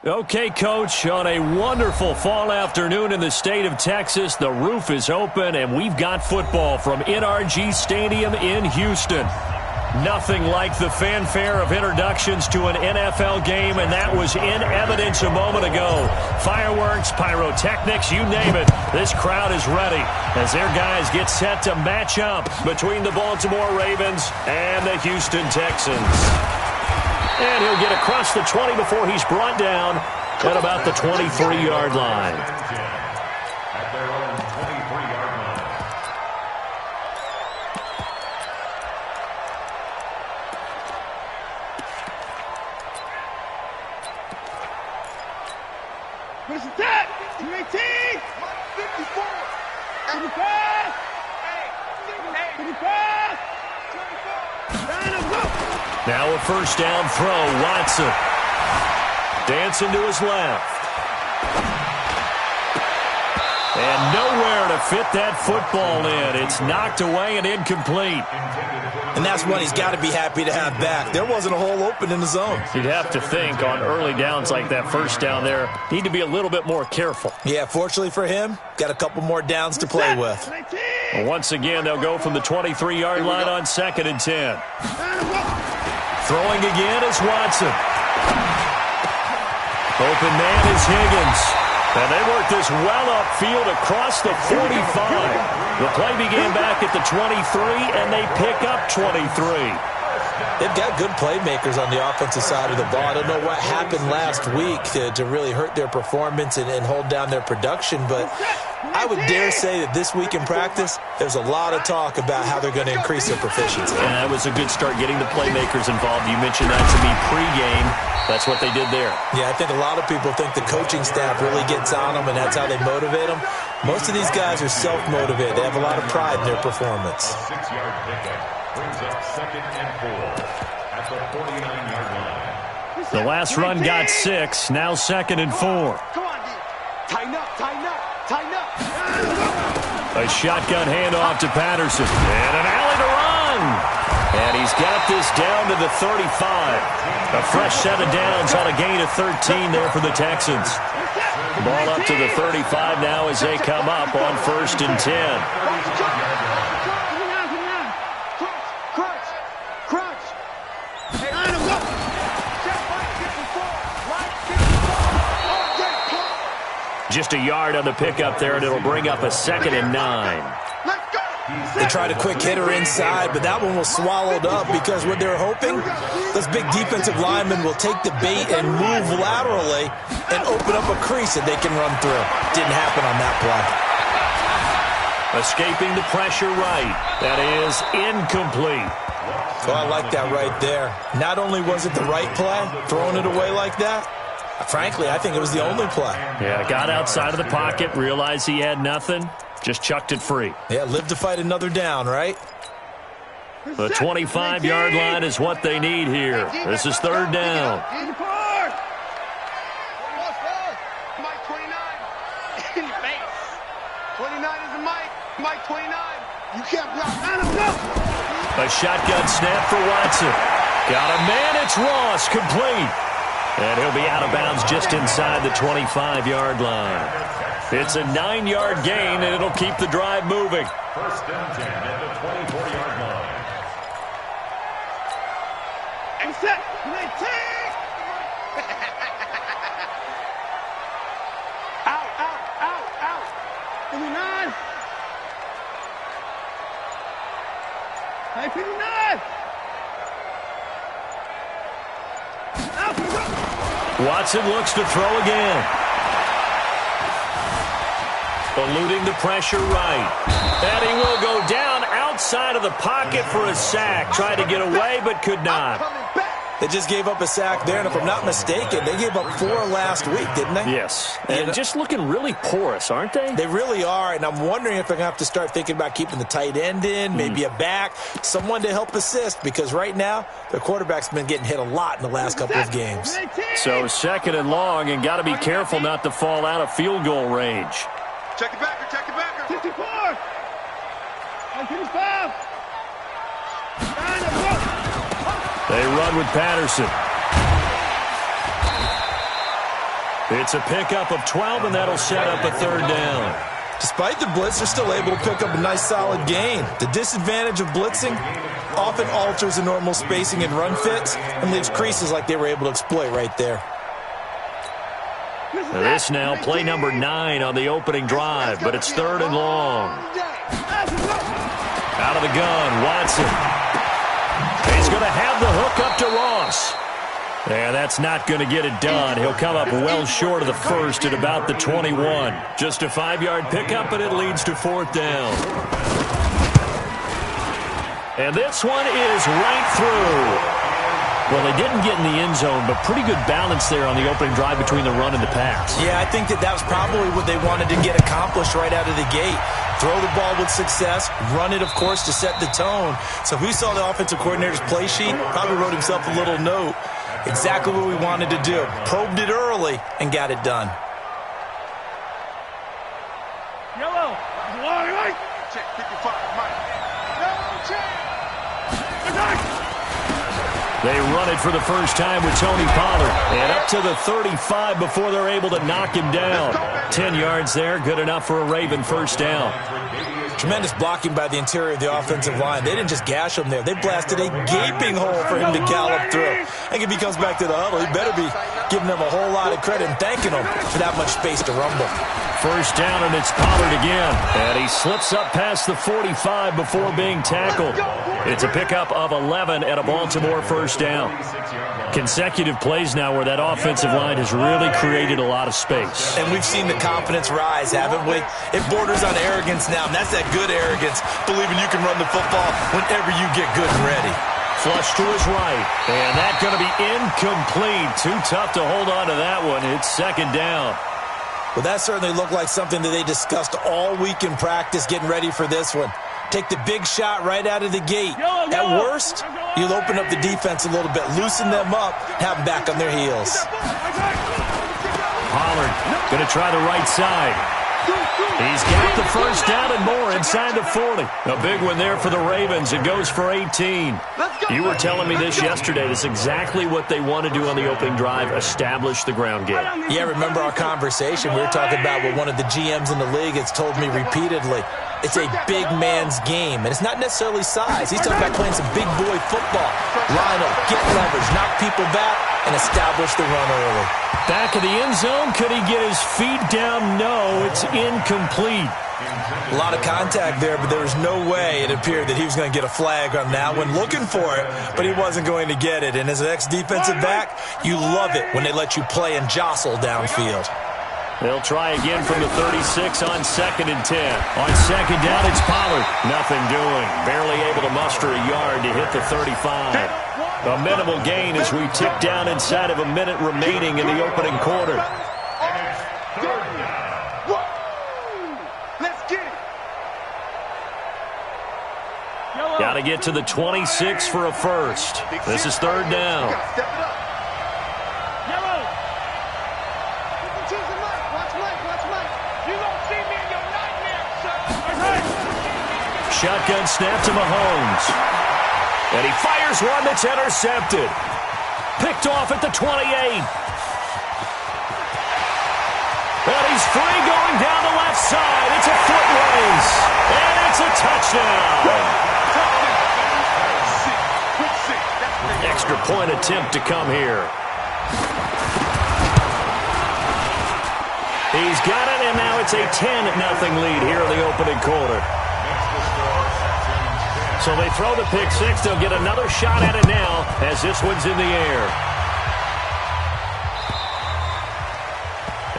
Okay, Coach, on a wonderful fall afternoon in the state of Texas, the roof is open, and we've got football from NRG Stadium in Houston. Nothing like the fanfare of introductions to an NFL game, and that was in evidence a moment ago. Fireworks, pyrotechnics, you name it. This crowd is ready as their guys get set to match up between the Baltimore Ravens and the Houston Texans. And he'll get across the 20 before he's brought down at about the 23-yard line. At their own 23-yard line. Where's the tap? 218! 54! 55! 55! Now a first down throw. Watson dancing to his left. And nowhere to fit that football in. It's knocked away and incomplete. And that's one he's got to be happy to have back. There wasn't a hole open in the zone. You'd have to think on early downs like that first down there, need to be a little bit more careful. Yeah, fortunately for him, got a couple more downs to play with. Well, once again, they'll go from the 23-yard line on 2nd and 10. Throwing again is Watson. Open man is Higgins. And they work this well upfield across the 45. The play began back at the 23, and they pick up 23. They've got good playmakers on the offensive side of the ball. I don't know what happened last week to really hurt their performance and hold down their production, but I would dare say that this week in practice, there's a lot of talk about how they're going to increase their proficiency. And that was a good start getting the playmakers involved. You mentioned that to me pregame. That's what they did there. Yeah, I think a lot of people think the coaching staff really gets on them, and that's how they motivate them. Most of these guys are self-motivated. They have a lot of pride in their performance. A 6-yard pickup brings up 2nd and 4 at the 49-yard line. The last run got 6. Now 2nd and 4. Come on, D. Tighten up, tighten up, tighten up. A shotgun handoff to Patterson. And an alley to run. And he's got this down to the 35. A fresh set of downs on a gain of 13 there for the Texans. Ball up to the 35 now as they come up on 1st and 10. Just a yard on the pickup there, and it'll bring up a 2nd and 9. They tried a quick hitter inside, but that one was swallowed up because what they're hoping, those big defensive linemen will take the bait and move laterally and open up a crease that they can run through. Didn't happen on that play. Escaping the pressure right. That is incomplete. So I like that right there. Not only was it the right play, throwing it away like that, frankly, I think it was the only play. Yeah, got outside of the pocket, realized he had nothing, just chucked it free. Yeah, live to fight another down, right? The 25-yard line is what they need here. This is 3rd down. Mike 29. In your face. 29 is a Mike. Mike 29. You can't block. A shotgun snap for Watson. Got a man, it's Ross, complete. And he'll be out of bounds just inside the 25-yard line. It's a 9-yard gain, and it'll keep the drive moving. 1st and 10 at the 24-yard line. And set. Out. 59. Hey, 59. Watson looks to throw again. Eluding the pressure right. And he will go down outside of the pocket for a sack. Tried to get away, but could not. They just gave up a sack there, and if I'm not mistaken, they gave up 4 last week, didn't they? Yes. And just looking really porous, aren't they? They really are, and I'm wondering if they're going to have to start thinking about keeping the tight end in, maybe a back, someone to help assist, because right now, their quarterback's been getting hit a lot in the last couple of games. So 2nd and long, and got to be careful not to fall out of field goal range. Check it backer. 54. 55. They run with Patterson. It's a pickup of 12, and that'll set up a third down. Despite the blitz, they're still able to pick up a nice, solid gain. The disadvantage of blitzing often alters the normal spacing and run fits and leaves creases like they were able to exploit right there. This now, play number 9 on the opening drive, but it's 3rd and long. Out of the gun, Watson. He's going to have the hook up to Ross. Yeah, that's not going to get it done. He'll come up well short of the first at about the 21. Just a 5-yard pickup, and it leads to 4th down. And this one is right through. Well, they didn't get in the end zone, but pretty good balance there on the opening drive between the run and the pass. Yeah, I think that was probably what they wanted to get accomplished right out of the gate. Throw the ball with success, run it, of course, to set the tone. So who saw the offensive coordinator's play sheet? Probably wrote himself a little note. Exactly what we wanted to do. Probed it early and got it done. Yellow. Check 55, Mike. Yellow, check. They run it for the first time with Tony Pollard. And up to the 35 before they're able to knock him down. 10 yards there, good enough for a Raven first down. Tremendous blocking by the interior of the offensive line. They didn't just gash him there. They blasted a gaping hole for him to gallop through. I think if he comes back to the huddle, he better be giving them a whole lot of credit and thanking them for that much space to rumble. First down, and it's Pollard again. And he slips up past the 45 before being tackled. It's a pickup of 11 at a Baltimore first down. Consecutive plays now where that offensive line has really created a lot of space. And we've seen the confidence rise, haven't we? It borders on arrogance now, and that's that good arrogance, believing you can run the football whenever you get good and ready. Flush to his right, and that's going to be incomplete. Too tough to hold on to that one. It's 2nd down. Well, that certainly looked like something that they discussed all week in practice getting ready for this one. Take the big shot right out of the gate. At worst, you'll open up the defense a little bit, loosen them up, have them back on their heels. Pollard going to try the right side. He's got the first down and more inside the 40. A big one there for the Ravens. It goes for 18. You were telling me this yesterday. This is exactly what they want to do on the opening drive, establish the ground game. Yeah, remember our conversation. We were talking about what one of the GMs in the league has told me repeatedly. It's a big man's game, and it's not necessarily size. He's talking about playing some big boy football. Line up, get leverage, knock people back, and establish the run early. Back of the end zone, could he get his feet down? No, it's incomplete. A lot of contact there, but there was no way it appeared that he was going to get a flag on that one. Looking for it, but he wasn't going to get it. And as an ex-defensive back, you love it when they let you play and jostle downfield. They'll try again from the 36 on 2nd and 10. On 2nd down, it's Pollard. Nothing doing. Barely able to muster a yard to hit the 35. A minimal gain as we tick down inside of a minute remaining in the opening quarter. Let's get it. Got to get to the 26 for a first. This is 3rd down. Shotgun snap to Mahomes. And he fires one that's intercepted. Picked off at the 28. And he's free going down the left side. It's a foot race. And it's a touchdown. Extra point attempt to come here. He's got it, and now it's a 10-0 lead here in the opening quarter. So they throw the pick six. They'll get another shot at it now as this one's in the air.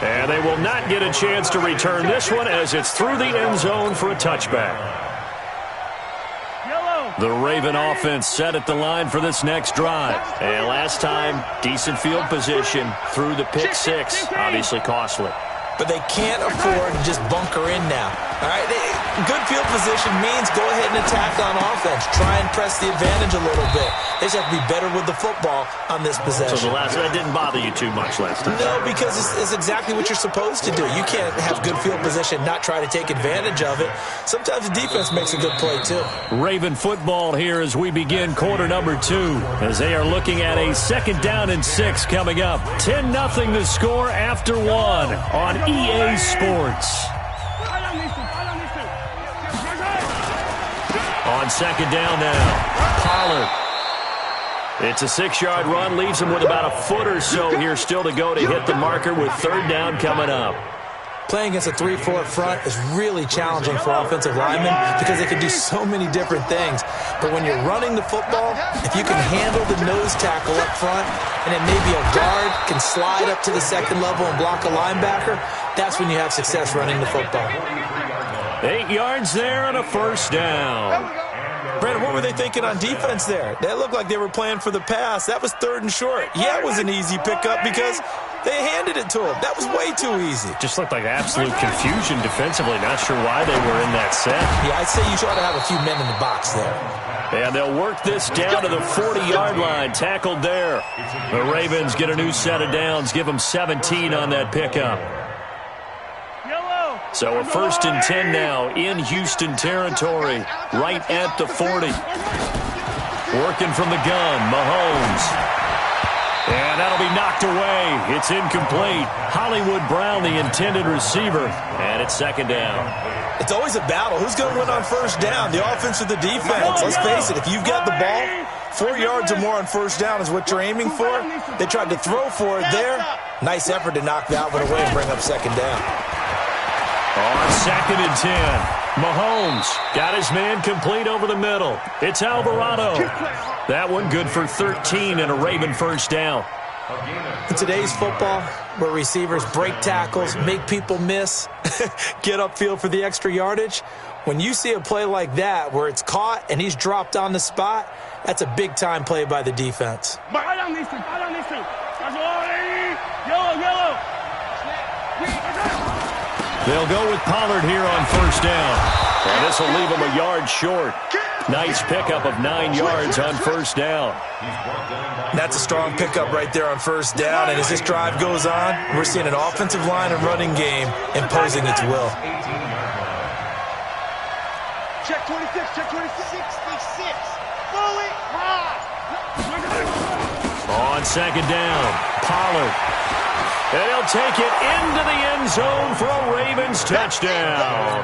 And they will not get a chance to return this one as it's through the end zone for a touchback. The Raven offense set at the line for this next drive. And last time, decent field position through the pick six. Obviously costly. But they can't afford to just bunker in now. All right, good field position means go ahead and attack on offense. Try and press the advantage a little bit. They just have to be better with the football on this possession. So that didn't bother you too much last time? No, because it's exactly what you're supposed to do. You can't have good field position, not try to take advantage of it. Sometimes the defense makes a good play, too. Raven football here as we begin quarter number 2, as they are looking at a 2nd down and 6 coming up. 10-0 the score after 1 on EA Sports. On 2nd down now, Pollard. It's a 6-yard run, leaves him with about a foot or so here still to go to hit the marker with 3rd down coming up. Playing against a 3-4 front is really challenging for offensive linemen because they can do so many different things. But when you're running the football, if you can handle the nose tackle up front and then maybe a guard can slide up to the 2nd level and block a linebacker, that's when you have success running the football. 8 yards there and a 1st down. Brandon, what were they thinking on defense there? That looked like they were playing for the pass. That was 3rd and short. Yeah, it was an easy pickup because they handed it to him. That was way too easy. Just looked like absolute confusion defensively. Not sure why they were in that set. Yeah, I'd say you ought to have a few men in the box there. And they'll work this down to the 40-yard line. Tackled there. The Ravens get a new set of downs. Give them 17 on that pickup. So a 1st and 10 now in Houston territory, right at the 40. Working from the gun, Mahomes. And that'll be knocked away. It's incomplete. Hollywood Brown, the intended receiver, and it's 2nd down. It's always a battle. Who's going to win on 1st down, the offense or the defense? Let's face it, if you've got the ball, 4 yards or more on 1st down is what you're aiming for. They tried to throw for it there. Nice effort to knock that one away and bring up 2nd down. On 2nd and 10, Mahomes got his man complete over the middle. It's Alvarado. That one good for 13 and a Raven 1st down. In today's football, where receivers break tackles, make people miss, get upfield for the extra yardage, when you see a play like that where it's caught and he's dropped on the spot, that's a big-time play by the defense. They'll go with Pollard here on 1st down. And this will leave him a yard short. Nice pickup of 9 yards on 1st down. That's a strong pickup right there on 1st down. And as this drive goes on, we're seeing an offensive line and running game imposing its will. Check 26, check 26. 66. Fully high. On 2nd down, Pollard. And he'll take it into the end zone for a Ravens touchdown.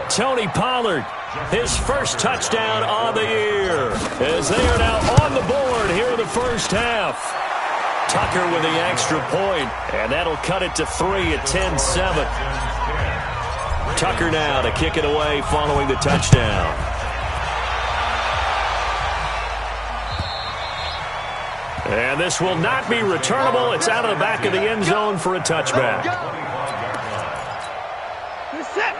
Tony Pollard, his 1st touchdown on the year, as they are now on the board here in the 1st half. Tucker with the extra point, and that'll cut it to 3 at 10-7. Tucker now to kick it away following the touchdown. And this will not be returnable. It's out of the back of the end zone for a touchback.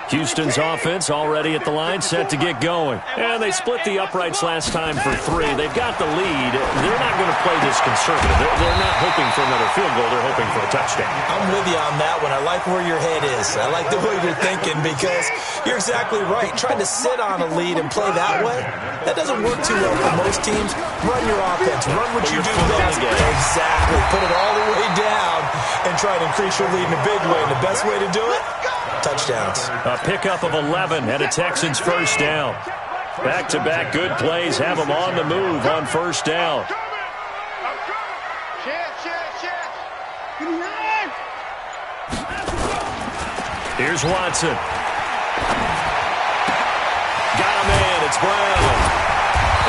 Houston's offense already at the line, set to get going. And they split the uprights last time for 3. They've got the lead. They're not going to play this conservative. They're not hoping for another field goal. They're hoping for a touchdown. I'm with you on that one. I like where your head is. I like the way you're thinking because you're exactly right. Trying to sit on a lead and play that way, that doesn't work too well for most teams. Run your offense. Run what you do best. Exactly. Put it all the way down and try to increase your lead in a big way. And the best way to do it? Touchdowns. A pickup of 11 and a Texans 1st down. Back-to-back good plays have them on the move on 1st down. Here's Watson. Got a man. It's Brown.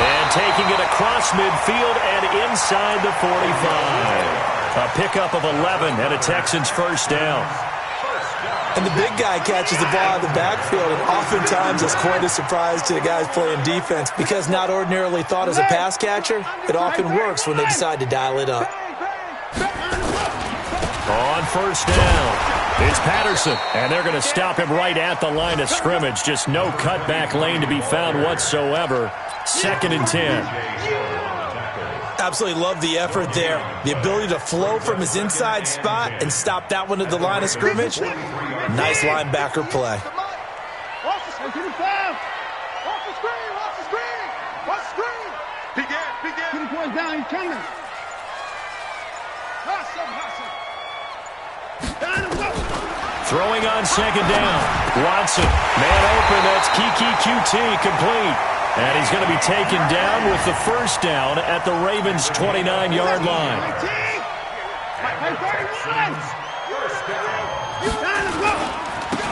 And taking it across midfield and inside the 45. A pickup of 11 and a Texans 1st down. And the big guy catches the ball in the backfield, and oftentimes it's quite a surprise to the guys playing defense because not ordinarily thought as a pass catcher, it often works when they decide to dial it up. On 1st down, it's Patterson, and they're going to stop him right at the line of scrimmage. Just no cutback lane to be found whatsoever. 2nd and 10. Absolutely love the effort there. The ability to flow from his inside spot and stop that one at the line of scrimmage. Nice linebacker play. Go to the pass. Watch the screen. Watch the screen. Watch the screen. Begin. Keep the points down. He's coming. Hustle. Down and go. Throwing on second down. Watson, man open. That's Kiki QT complete. And he's going to be taken down with the first down at the Ravens' 29-yard line.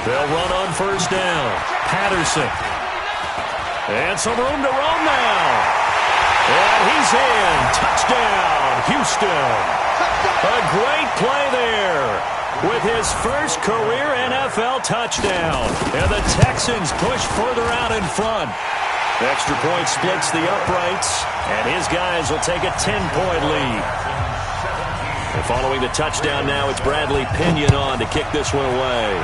They'll run on first down. Patterson. And some room to roam now. And he's in. Touchdown, Houston. A great play there with his first career NFL touchdown. And the Texans push further out in front. Extra point splits the uprights, and his guys will take a 10-point lead. And following the touchdown now, it's Bradley Pinion on to kick this one away.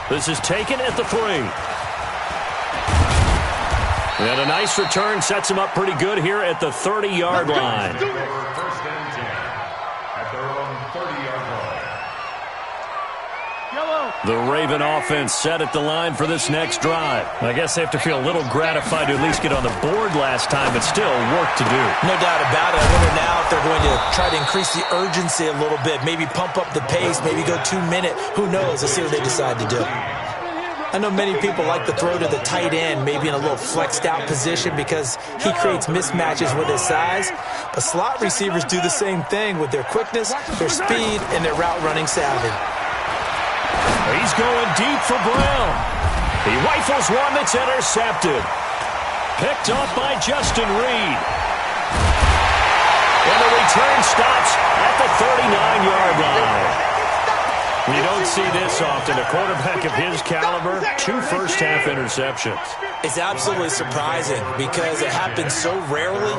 This is taken at the 3. And a nice return sets him up pretty good here at the 30-yard line. First and 10 at their own 30-yard line. The Raven offense set at the line for this next drive. I guess they have to feel a little gratified to at least get on the board last time, but still work to do. No doubt about it. I wonder now if they're going to try to increase the urgency a little bit, maybe pump up the pace, maybe go 2-minute. Who knows? Let's see what they decide to do. I know many people like to throw to the tight end, maybe in a little flexed out position because he creates mismatches with his size. But slot receivers do the same thing with their quickness, their speed, and their route running savvy. He's going deep for Brown. He rifles one that's intercepted. Picked off by Justin Reed. And the return stops at the 39-yard line. You don't see this often. A quarterback of his caliber, 2 first-half interceptions. It's absolutely surprising because it happens so rarely.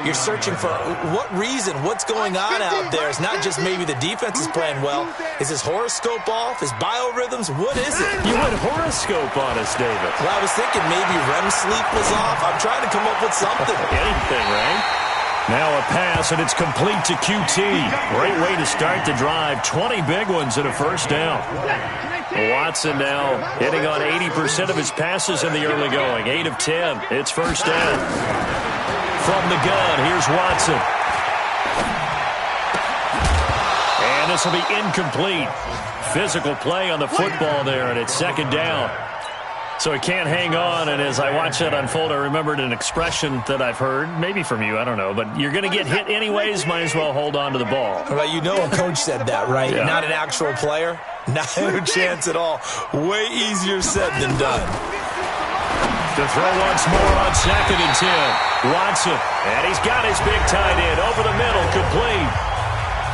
You're searching for what reason, what's going on out there. It's not just maybe the defense is playing well. Is his horoscope off? His biorhythms? What is it? You went horoscope on us, David. Well, I was thinking maybe REM sleep was off. I'm trying to come up with something. Anything, right? Now a pass, and it's complete to QT. Great way to start the drive. 20 big ones and a first down. Watson now hitting on 80% of his passes in the early going. 8 of 10. It's first down. From the gun, here's Watson. And this will be incomplete. Physical play on the football there, and it's second down. So he can't hang on, and as I watch that unfold, I remembered an expression that I've heard, maybe from you, I don't know, but you're going to get hit anyways, might as well hold on to the ball. Well, you know a coach said that, right? Yeah. Not an actual player. Not a chance at all. Way easier said than done. To throw once more on second and 10. Watson, and he's got his big tight end over the middle, complete.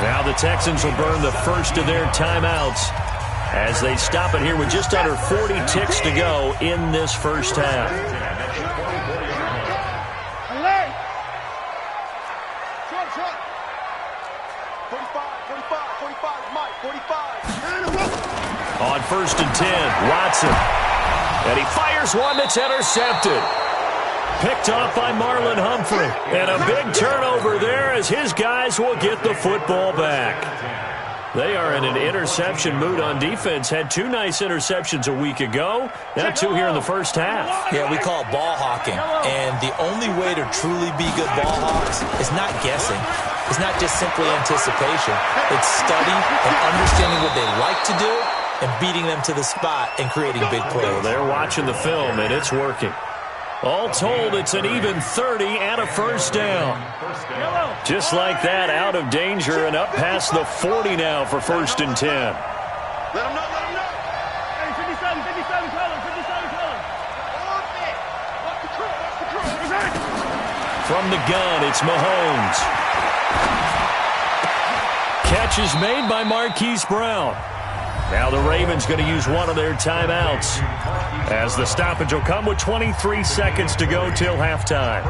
Now the Texans will burn the first of their timeouts as they stop it here with just under 40 ticks to go in this first half. Alert! Short. 45, Mike, 45. On first and 10, Watson. And he fires one that's intercepted. Picked off by Marlon Humphrey. And a big turnover there as his guys will get the football back. They are in an interception mood on defense. Had 2 nice interceptions a week ago. Now 2 here in the first half. Yeah, we call it ball hawking. And the only way to truly be good ball hawks is not guessing. It's not just simply anticipation. It's study and understanding what they like to do and beating them to the spot and creating big plays. So they're watching the film, and it's working. All told, it's an even 30 and a first down. Just like that, out of danger and up past the 40 now for first and 10. Let him know. Hey, 57, color. Watch the control. From the gun, it's Mahomes. Catch is made by Marquise Brown. Now the Ravens going to use one of their timeouts as the stoppage will come with 23 seconds to go till halftime.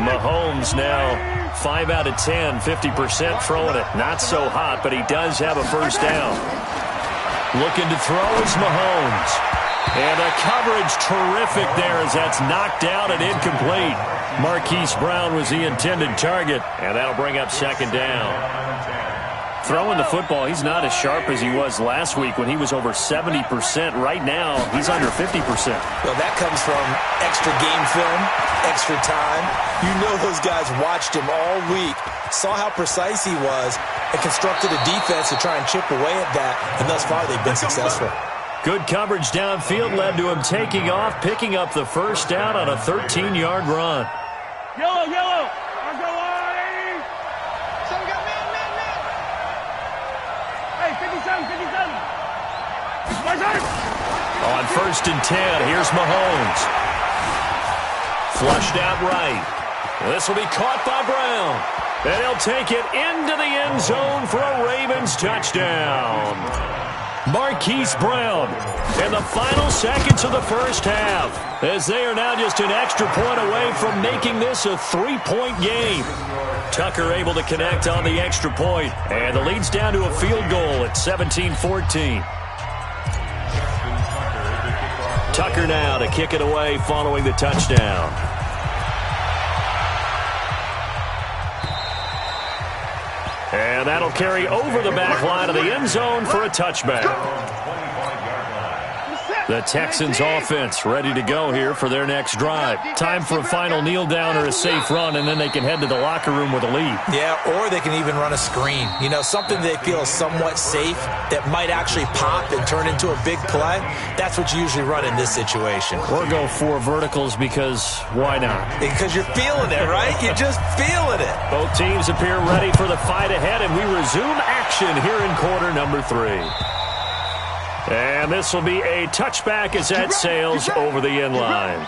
Mahomes now 5 out of 10, 50% throwing it. Not so hot, but he does have a first down. Looking to throw is Mahomes. And the coverage terrific there as that's knocked out and incomplete. Marquise Brown was the intended target, and that'll bring up second down. Throwing the football, he's not as sharp as he was last week when he was over 70%. Right now, he's under 50%. Well, that comes from extra game film, extra time. You know those guys watched him all week, saw how precise he was, and constructed a defense to try and chip away at that, and thus far they've been successful. Good coverage downfield led to him taking off, picking up the first down on a 13-yard run. Yellow, yellow. I'll go on. Some got man. Hey, 57, 57. On 1st and 10, here's Mahomes. Flushed out right. This will be caught by Brown. And he'll take it into the end zone for a Ravens touchdown. Marquise Brown in the final seconds of the first half, as they are now just an extra point away from making this a 3-point game. Tucker able to connect on the extra point, and the lead's down to a field goal at 17-14. Tucker now to kick it away following the touchdown. And that'll carry over the back line of the end zone for a touchback. The Texans offense ready to go here for their next drive. Time for a final kneel down or a safe run, and then they can head to the locker room with a lead. Yeah, or they can even run a screen. You know, something they feel is somewhat safe that might actually pop and turn into a big play. That's what you usually run in this situation. Or go 4 verticals because why not? Because you're feeling it, right? You're just feeling it. Both teams appear ready for the fight ahead, and we resume action here in quarter number 3. And this will be a touchback as that sails over the end line.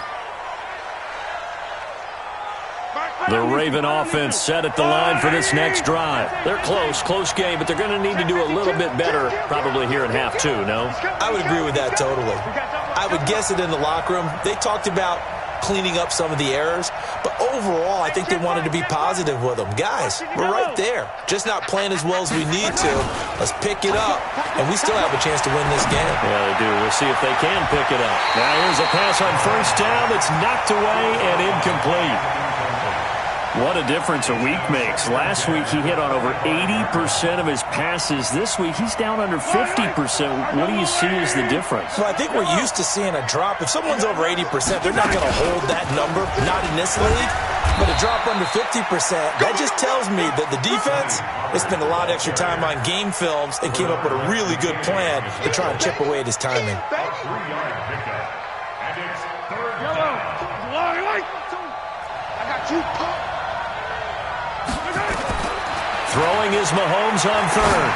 The Raven offense set at the line for this next drive. They're close game, but they're going to need to do a little bit better probably here in half 2, no? I would agree with that totally. I would guess it in the locker room. They talked about cleaning up some of the errors, but overall I think they wanted to be positive with them. Guys, we're right there, just not playing as well as we need to. Let's pick it up, and we still have a chance to win this game. Yeah, they do. We'll see if they can pick it up. Now here's a pass on first down that's knocked away and incomplete. What a difference a week makes. Last week he hit on over 80% of his passes. This week he's down under 50%. What do you see as the difference? Well, I think we're used to seeing a drop. If someone's over 80%, they're not going to hold that number, not in this league. But a drop under 50%, that just tells me that the defense has spent a lot of extra time on game films and came up with a really good plan to try and chip away at his timing. I got you, Pop. Throwing is Mahomes on 3rd.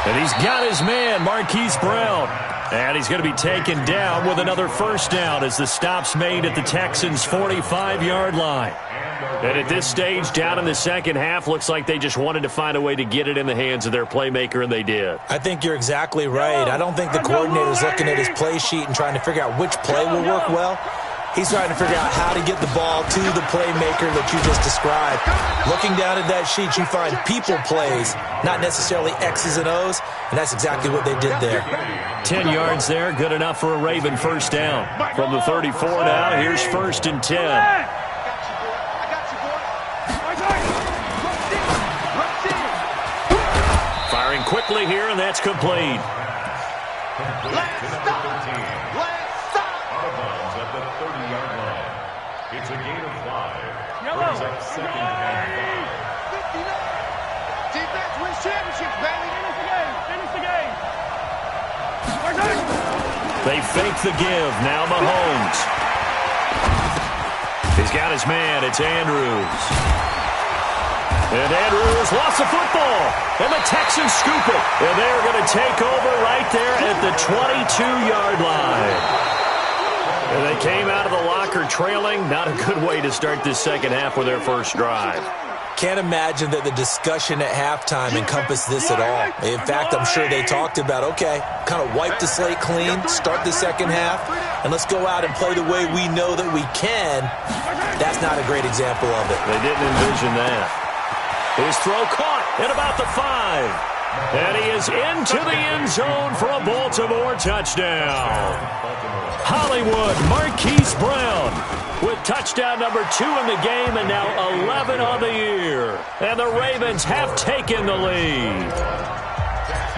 And he's got his man, Marquise Brown. And he's going to be taken down with another first down as the stop's made at the Texans' 45-yard line. And at this stage, down in the second half, looks like they just wanted to find a way to get it in the hands of their playmaker, and they did. I think you're exactly right. I don't think the coordinator's looking at his play sheet and trying to figure out which play will work well. He's trying to figure out how to get the ball to the playmaker that you just described. Looking down at that sheet, you find people plays, not necessarily X's and O's, and that's exactly what they did there. 10 yards there, good enough for a Raven first down. From the 34 now, here's 1st and 10. Firing quickly here, and that's complete. It's a gain of 5. Yellow. Brings up 2nd and 5. Defense wins championships, baby. Finish the game. They fake the give. Now Mahomes. He's got his man. It's Andrews. And Andrews lost the football. And the Texans scoop it. And they're going to take over right there at the 22-yard line. And they came out of the locker trailing. Not a good way to start this second half with their first drive. Can't imagine that the discussion at halftime encompassed this at all. In fact, I'm sure they talked about, okay, kind of wipe the slate clean, start the second half, and let's go out and play the way we know that we can. That's not a great example of it. They didn't envision that. His throw caught at about the 5. And he is into the end zone for a Baltimore touchdown. Hollywood Marquise Brown with touchdown number 2 in the game and now 11 on the year. And the Ravens have taken the lead.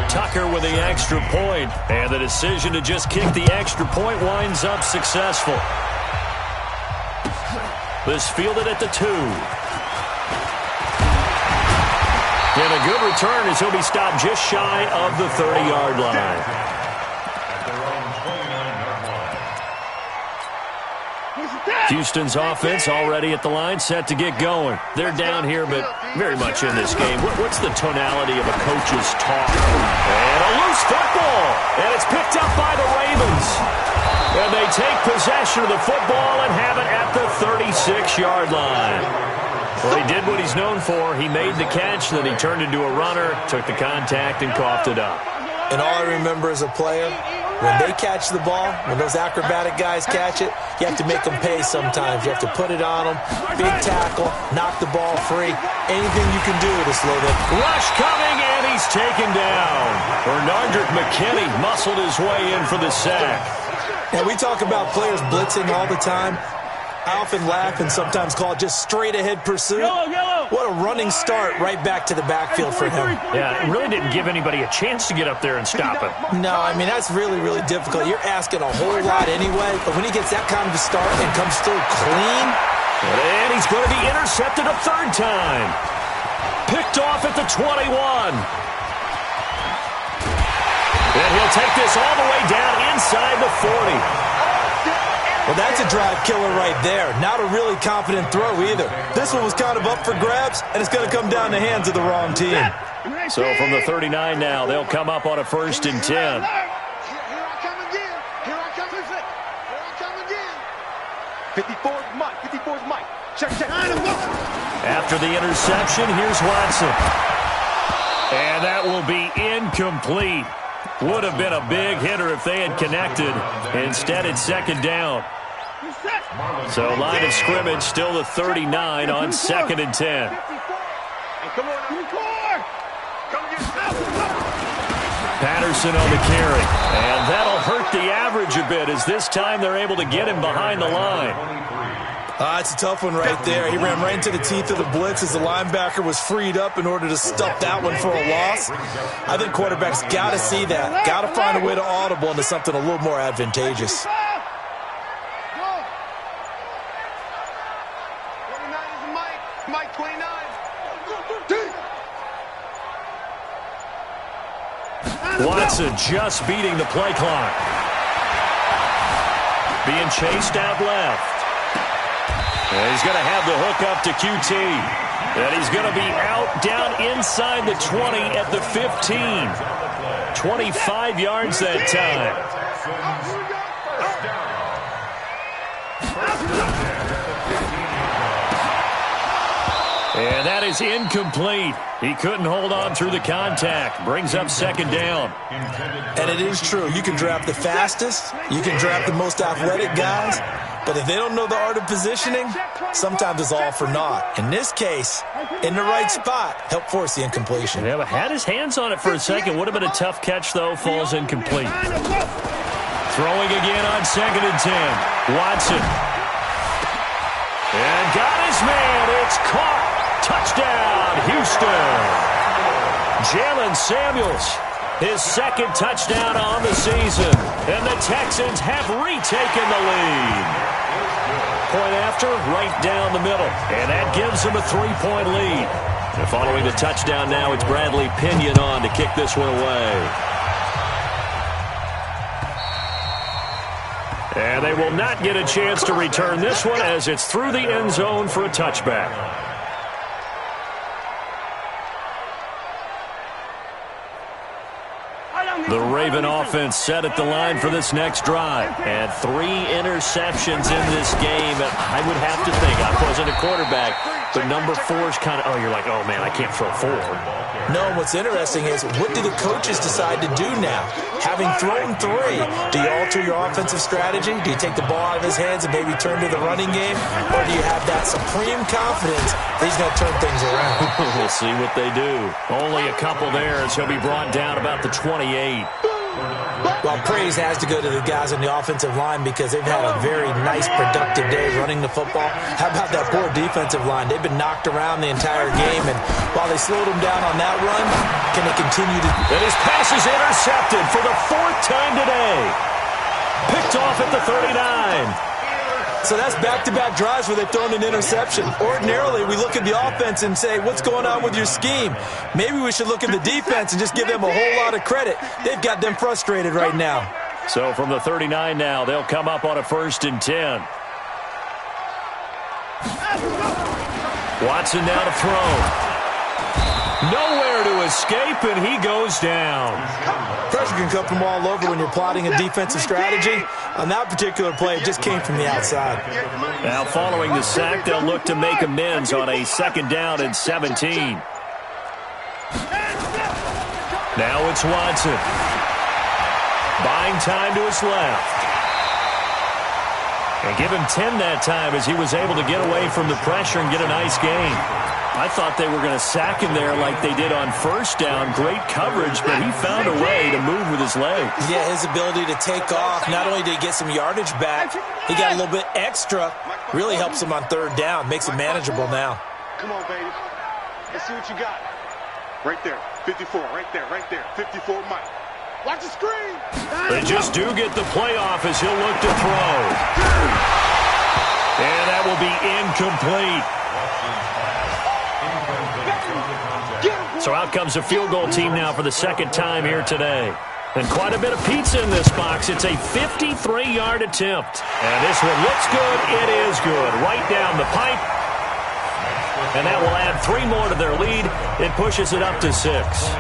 Tucker with the extra point, and the decision to just kick the extra point winds up successful. This fielded at the 2. And a good return as he'll be stopped just shy of the 30-yard line. Houston's offense already at the line, set to get going. They're down here, but very much in this game. What's the tonality of a coach's talk? And a loose football, and it's picked up by the Ravens. And they take possession of the football and have it at the 36-yard line. Well, he did what he's known for. He made the catch, then he turned into a runner, took the contact, and coughed it up. And all I remember as a player, when they catch the ball, when those acrobatic guys catch it, you have to make them pay sometimes. You have to put it on them, big tackle, knock the ball free. Anything you can do to slow them. Rush coming, and he's taken down. Bernardrick McKinney muscled his way in for the sack. Now, we talk about players blitzing all the time. I often laugh and sometimes call it just straight-ahead pursuit. What a running start right back to the backfield for him. Yeah, it really didn't give anybody a chance to get up there and stop him. No, I mean, that's really, really difficult. You're asking a whole lot anyway, but when he gets that kind of a start and comes through clean. And he's going to be intercepted a third time. Picked off at the 21. And he'll take this all the way down inside the 40. Well, that's a drive killer right there. Not a really confident throw either. This one was kind of up for grabs, and it's going to come down the hands of the wrong team. So from the 39 now, they'll come up on a 1st and 10. Here I come again. Here I come again. Here I come again. 54's Mike. 54's Mike. Check. After the interception, here's Watson. And that will be incomplete. Would have been a big hitter if they had connected. Instead, it's 2nd down. So line of scrimmage still the 39 on 2nd and 10. Patterson on the carry. And that'll hurt the average a bit as this time they're able to get him behind the line. It's a tough one right there. He ran right into the teeth of the blitz as the linebacker was freed up in order to stuff that one for a loss. I think quarterbacks got to see that. Got to find a way to audible into something a little more advantageous. 29 is Mike. Mike 29. Watson just beating the play clock. Being chased out left. And he's going to have the hook up to QT. And he's going to be out down inside the 20 at the 15. 25 yards that time. And that is incomplete. He couldn't hold on through the contact. Brings up 2nd down. And it is true. You can draft the fastest. You can draft the most athletic guys. But if they don't know the art of positioning, sometimes it's all for naught. In this case, in the right spot, help force the incompletion. Yeah, but had his hands on it for a second. Would have been a tough catch, though. Falls incomplete. Throwing again on 2nd and 10. Watson. And got his man. It's caught. Touchdown, Houston. Jalen Samuels, his 2nd touchdown on the season. And the Texans have retaken the lead. Point after, right down the middle. And that gives them a 3-point lead. And following the touchdown now, it's Bradley Pinion on to kick this one away. And they will not get a chance to return this one as it's through the end zone for a touchback. The Raven offense set at the line for this next drive. And 3 interceptions in this game. And I would have to think, I wasn't a quarterback, but number 4 is kind of, you're like, oh, man, I can't throw 4. No, what's interesting is, what do the coaches decide to do now? Having thrown 3, do you alter your offensive strategy? Do you take the ball out of his hands and maybe turn to the running game? Or do you have that supreme confidence that he's going to turn things around? We'll see what they do. Only a couple there as he'll be brought down about the 28. Well, praise has to go to the guys on the offensive line because they've had a very nice, productive day running the football. How about that poor defensive line? They've been knocked around the entire game, and while they slowed them down on that run, can they continue to... And his pass is intercepted for the 4th time today. Picked off at the 39. So that's back-to-back drives where they've thrown an interception. Ordinarily, we look at the offense and say, what's going on with your scheme? Maybe we should look at the defense and just give them a whole lot of credit. They've got them frustrated right now. So from the 39 now, they'll come up on a 1st and 10. Watson now to throw. Nowhere to escape, and he goes down. Pressure can come from all over when you're plotting a defensive strategy. On that particular play, it just came from the outside. Now following the sack, they'll look to make amends on a 2nd down and 17. Now it's Watson. Buying time to his left. And give him 10 that time as he was able to get away from the pressure and get a nice gain. I thought they were going to sack him there like they did on 1st down. Great coverage, but he found a way to move with his legs. Yeah, his ability to take off. Not only did he get some yardage back, he got a little bit extra. Really helps him on 3rd down. Makes it manageable now. Come on, baby. Let's see what you got. Right there. 54. Right there. 54, Mike. Watch the screen. They just do get the playoff as he'll look to throw. And that will be incomplete. So out comes a field goal team now for the 2nd time here today. And quite a bit of pizza in this box. It's a 53-yard attempt. And this one looks good. It is good. Right down the pipe. And that will add 3 more to their lead. It pushes it up to 6.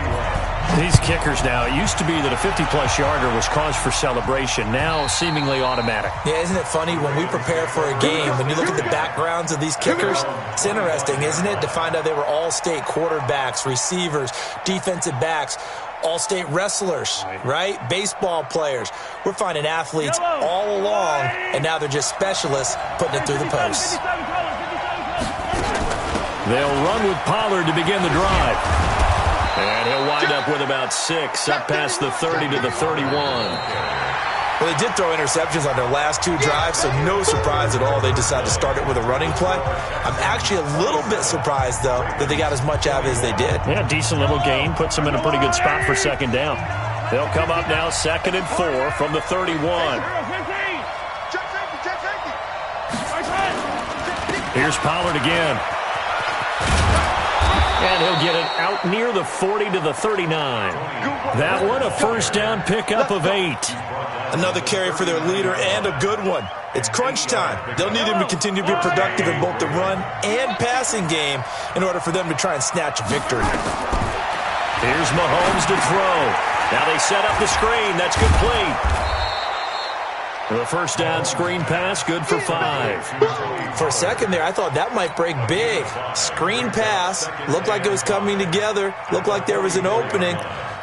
These kickers now, it used to be that a 50-plus yarder was cause for celebration. Now seemingly automatic. Yeah, isn't it funny when we prepare for a game, when you look at the backgrounds of these kickers, it's interesting, isn't it, to find out they were all-state quarterbacks, receivers, defensive backs, all-state wrestlers, right? Baseball players. We're finding athletes all along, and now they're just specialists putting it through the posts. They'll run with Pollard to begin the drive. And he'll wind up with about 6, up past the 30 to the 31. Well, they did throw interceptions on their last 2 drives, so no surprise at all they decided to start it with a running play. I'm actually a little bit surprised, though, that they got as much out of it as they did. Yeah, decent little gain. Puts them in a pretty good spot for 2nd down. They'll come up now 2nd and 4 from the 31. Here's Pollard again. And he'll get it out near the 40 to the 39. That one, a 1st down pickup of 8. Another carry for their leader and a good one. It's crunch time. They'll need him to continue to be productive in both the run and passing game in order for them to try and snatch a victory. Here's Mahomes to throw. Now they set up the screen. That's complete. The 1st down screen pass, good for 5. For a second there, I thought that might break big. Screen pass, looked like it was coming together, looked like there was an opening.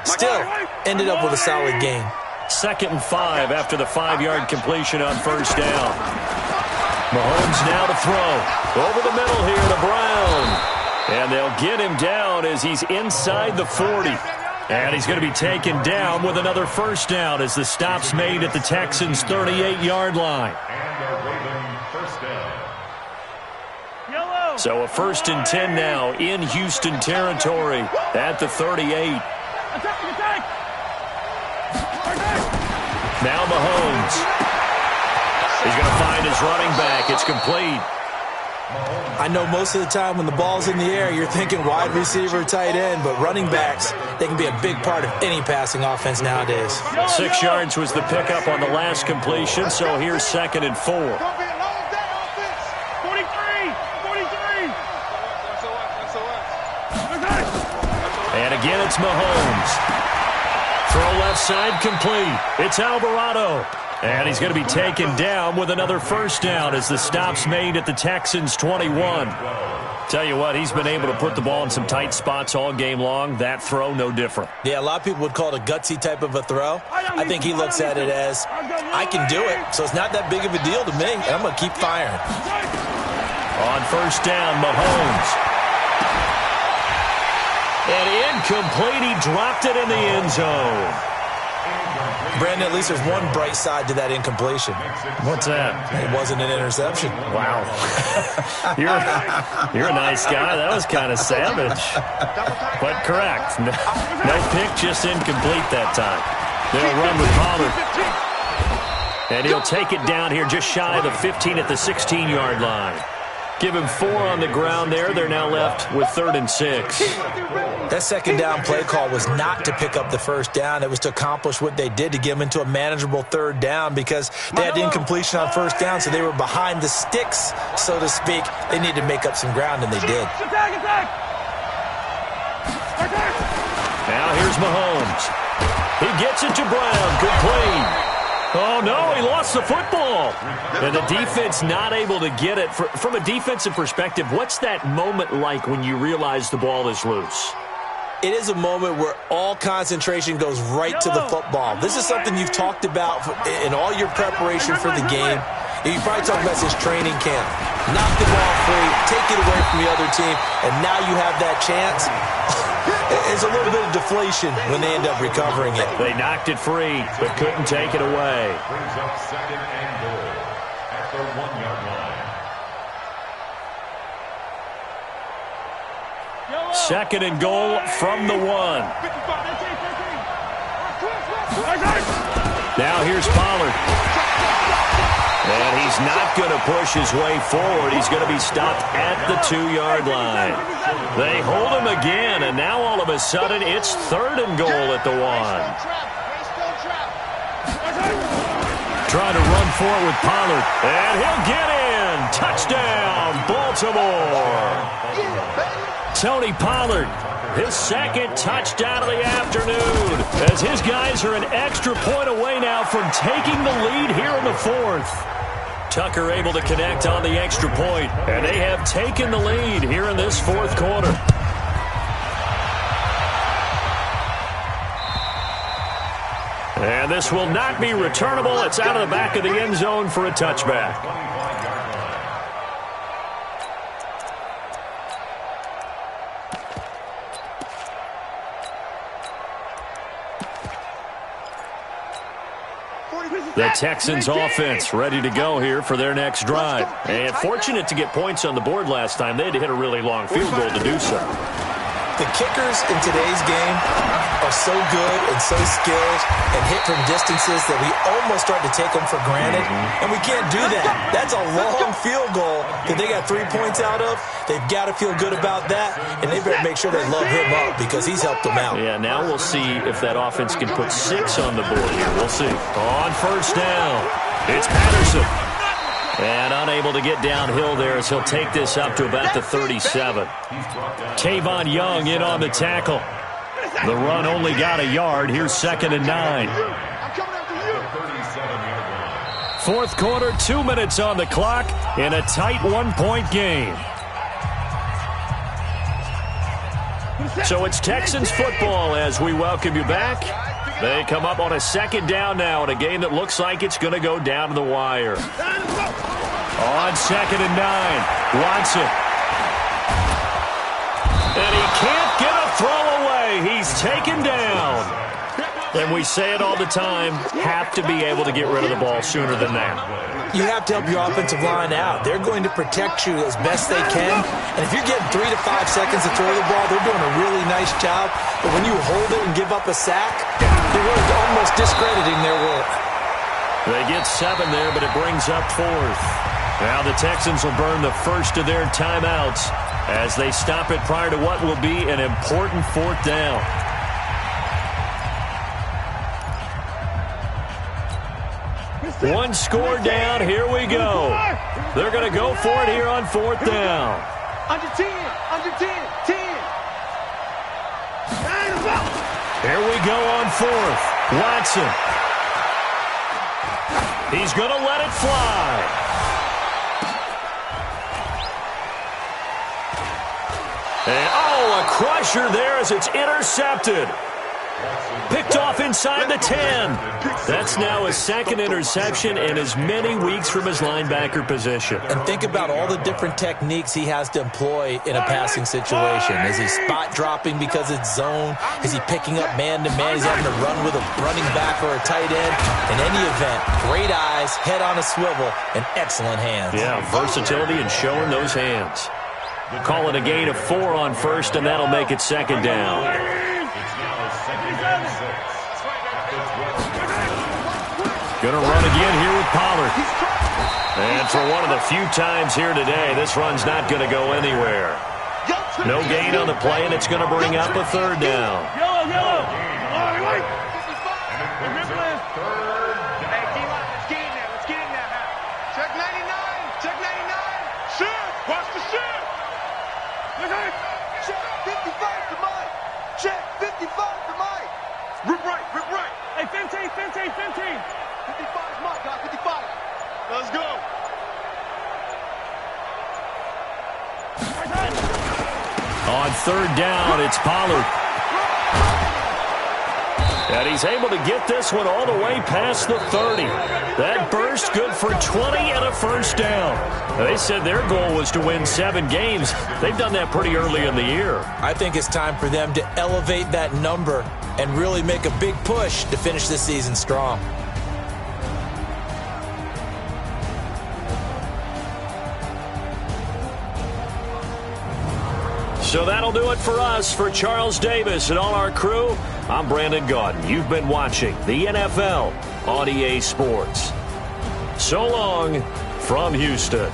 Still, ended up with a solid gain. 2nd and 5 after the 5-yard completion on 1st down. Mahomes now to throw. Over the middle here to Brown. And they'll get him down as he's inside the 40. And he's going to be taken down with another 1st down as the stop's made at the Texans' 38-yard line. So a 1st and 10 now in Houston territory at the 38. Now Mahomes. He's going to find his running back. It's complete. I know most of the time when the ball's in the air, you're thinking wide receiver, tight end, but running backs, they can be a big part of any passing offense nowadays. 6 yards was the pickup on the last completion, so here's 2nd and 4. 43. And again, it's Mahomes. Throw left side complete. It's Alvarado. And he's going to be taken down with another 1st down as the stop's made at the Texans' 21. Tell you what, he's been able to put the ball in some tight spots all game long. That throw, no different. Yeah, a lot of people would call it a gutsy type of a throw. I think he looks at it as, I can do it, so it's not that big of a deal to me, and I'm going to keep firing. On 1st down, Mahomes. And incomplete, he dropped it in the end zone. Brandon, at least there's one bright side to that incompletion. What's that? It wasn't an interception. Wow. You're a nice guy. That was kind of savage. But correct. No pick, just incomplete that time. They'll run with Pollard. And he'll take it down here just shy of the 15 at the 16-yard line. Give him 4 on the ground there. They're now left with 3rd and 6. That second down play call was not to pick up the first down. It was to accomplish what they did, to get them into a manageable 3rd down, because they had incompletion on first down, so they were behind the sticks, so to speak. They needed to make up some ground, and they did. Now here's Mahomes. He gets it to Brown. Good play. Oh, no, he lost the football. And the defense not able to get it. From a defensive perspective, what's that moment like when you realize the ball is loose? It is a moment where all concentration goes right to the football. This is something you've talked about in all your preparation for the game. You probably talked about this training camp. Knock the ball free, take it away from the other team, and now you have that chance. It's a little bit of deflation when they end up recovering it. They knocked it free, but couldn't take it away. Brings up 2nd and goal at the 1-yard line. 2nd and goal from the 1. Now here's Pollard. And he's not going to push his way forward. He's going to be stopped at the 2-yard line. They hold him again, and now all of a sudden it's 3rd and goal at the 1. Trying to run for it with Pollard. And he'll get in. Touchdown, Baltimore. Tony Pollard, his 2nd touchdown of the afternoon, as his guys are an extra point away now from taking the lead here in the 4th. Tucker able to connect on the extra point, and they have taken the lead here in this 4th quarter. And this will not be returnable. It's out of the back of the end zone for a touchback. The Texans offense ready to go here for their next drive. And fortunate to get points on the board last time. They had to hit a really long field goal to do so. The kickers in today's game are so good and so skilled and hit from distances that we almost start to take them for granted. And we can't do that. That's a long field goal that they got 3 points out of. They've got to feel good about that, and they better make sure they love him up because he's helped them out. Yeah, now we'll see if that offense can put 6 on the board here. We'll see. On first down, it's Patterson. And unable to get downhill there as he'll take this up to about the 37. Tavon Young in on the tackle. The run only got a yard. Here's 2nd and 9. 4th quarter, 2 minutes on the clock in a tight 1-point game. So it's Texans football as we welcome you back. They come up on a 2nd down now in a game that looks like it's going to go down to the wire. On 2nd and 9, Watson. And he can't get a throw away. He's taken down. And we say it all the time, have to be able to get rid of the ball sooner than that. You have to help your offensive line out. They're going to protect you as best they can. And if you're getting 3 to 5 seconds to throw the ball, they're doing a really nice job. But when you hold it and give up a sack, you're really almost discrediting their work. They get 7 there, but it brings up 4th. Now the Texans will burn the first of their timeouts as they stop it prior to what will be an important 4th down. One score down. Here we go. They're going to go for it here on 4th down. Under 10. Under 10. 10. Here we go on 4th. Watson. He's going to let it fly. And, oh, a crusher there as it's intercepted. Picked off inside the 10. That's now his second interception in as many weeks from his linebacker position. And think about all the different techniques he has to employ in a passing situation. Is he spot dropping because it's zone? Is he picking up man-to-man? He's having to run with a running back or a tight end. In any event, great eyes, head on a swivel, and excellent hands. Yeah, versatility and showing those hands. Call it a gain of 4 on first, and that'll make it second down. Gonna run again here with Pollard. And for one of the few times here today, this run's not gonna go anywhere. No gain on the play, and it's gonna bring up a third down. Check 99. Check 99. Shift. Watch the shift. Check 55 to Mike. Check 55 to Mike. Rip right. Rip right. Hey, 15. 55 is Mike, guys. 55. Let's go. On third down, it's Pollard. And he's able to get this one all the way past the 30. That burst good for 20 and a first down. They said their goal was to win 7 games. They've done that pretty early in the year. I think it's time for them to elevate that number and really make a big push to finish this season strong. So that'll do it for us. For Charles Davis and all our crew, I'm Brandon Gaudin. You've been watching the NFL on EA Sports. So long from Houston.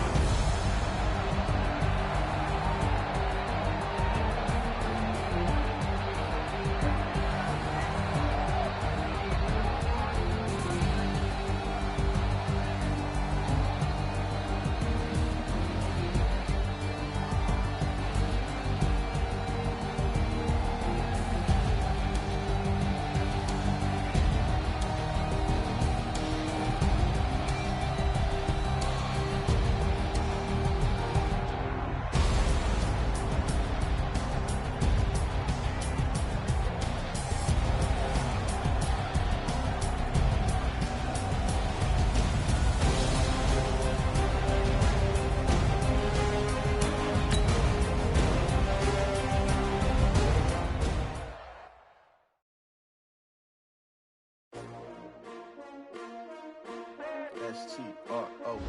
S-T-R-O.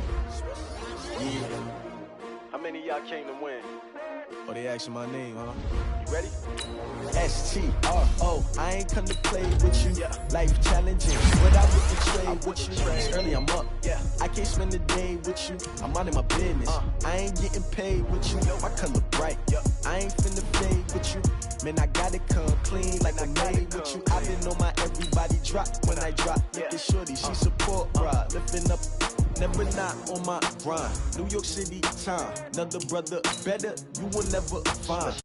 Yeah. How many of y'all came to win? Oh, they asking my name, huh? You ready? S-T-R-O. I ain't come to play with you. Life challenging. But I with the trade with you. It's early, I'm up. I can't spend the day with you. I'm out of my business. I ain't getting paid with you. My color bright. I ain't finna fade with you. Man, I gotta come clean like I made with you. I been on my everybody drop when I drop. Look at shorty, she support, bruh. Lifting up, never not on my grind. New York City time, another brother better, you will never find.